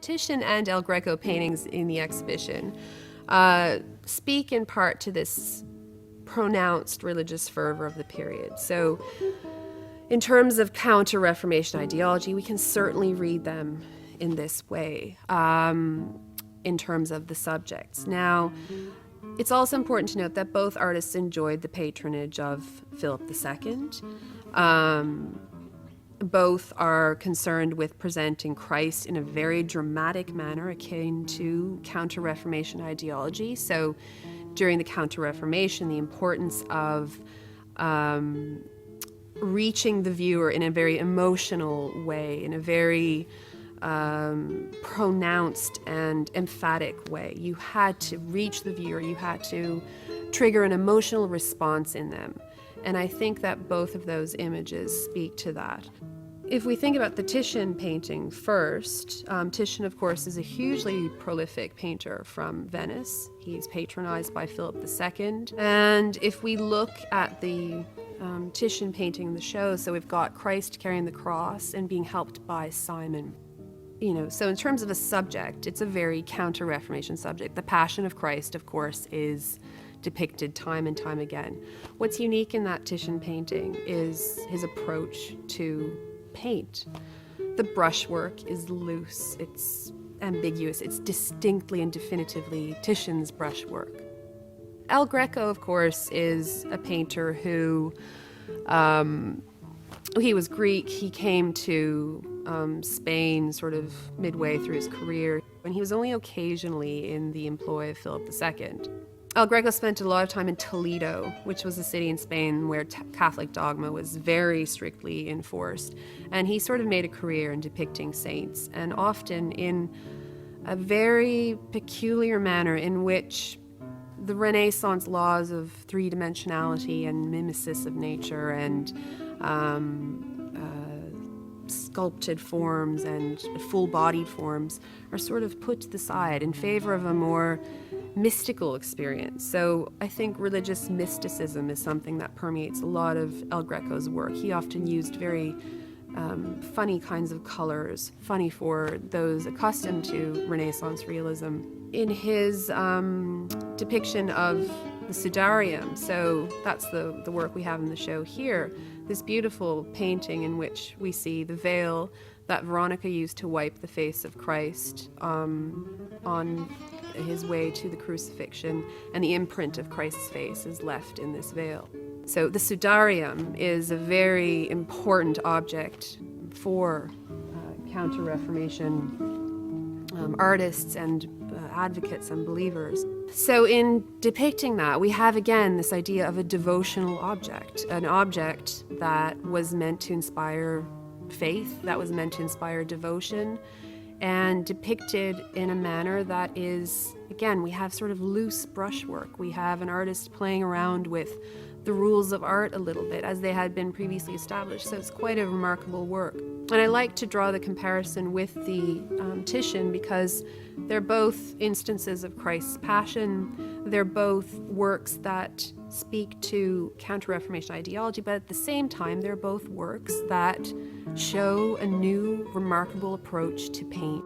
Titian and El Greco paintings in the exhibition speak in part to this pronounced religious fervor of the period. So in terms of counter-Reformation ideology, we can certainly read them in this way in terms of the subjects. Now, it's also important to note that both artists enjoyed the patronage of Philip II. Both are concerned with presenting Christ in a very dramatic manner akin to Counter-Reformation ideology. So during the Counter-Reformation, the importance of reaching the viewer in a very emotional way, in a very pronounced and emphatic way. You had to reach the viewer, you had to trigger an emotional response in them. And I think that both of those images speak to that. If we think about the Titian painting first, Titian, of course, is a hugely prolific painter from Venice. He's patronized by Philip II. And if we look at the Titian painting in the show, so we've got Christ carrying the cross and being helped by Simon. So in terms of a subject, it's a very counter-Reformation subject. The Passion of Christ, of course, is depicted time and time again. What's unique in that Titian painting is his approach to paint. The brushwork is loose, it's ambiguous, it's distinctly and definitively Titian's brushwork. El Greco, of course, is a painter who, he was Greek. He came to Spain sort of midway through his career, and he was only occasionally in the employ of Philip II. El Greco spent a lot of time in Toledo, which was a city in Spain where Catholic dogma was very strictly enforced. And he sort of made a career in depicting saints, and often in a very peculiar manner in which the Renaissance laws of three-dimensionality and mimesis of nature and sculpted forms and full-bodied forms are sort of put to the side in favor of a more mystical experience. So I think religious mysticism is something that permeates a lot of El Greco's work. He often used very funny kinds of colors, funny for those accustomed to Renaissance realism. In his depiction of the Sudarium, so that's the work we have in the show here, this beautiful painting in which we see the veil that Veronica used to wipe the face of Christ on his way to the crucifixion, and the imprint of Christ's face is left in this veil. So the Sudarium is a very important object for Counter-Reformation artists and advocates and believers. So in depicting that, we have again this idea of a devotional object, an object that was meant to inspire faith, that was meant to inspire devotion, and depicted in a manner that is, again, we have sort of loose brushwork. We have an artist playing around with the rules of art a little bit as they had been previously established. So it's quite a remarkable work. And I like to draw the comparison with the Titian because they're both instances of Christ's passion. They're both works that speak to Counter-Reformation ideology, but at the same time, they're both works that show a new, remarkable approach to paint.